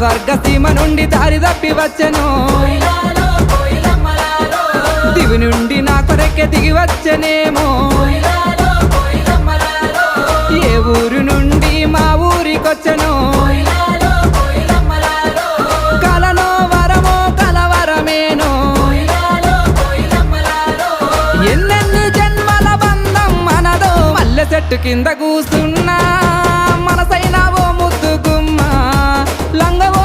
స్వర్గసీమ నుండి దారి తప్పి వచ్చెను దివి నుండి నా కొరకే దిగి వచ్చనేమో ఏ ఊరు నుండి మా ఊరికొచ్చెను కలనో వరమో కలవరమేనో ఎన్నెన్ని జన్మల బంధం మనదో మల్లె చెట్టు కింద కూసున్నా మనసైన ఓ ముద్దు గుమ్మ లంగవో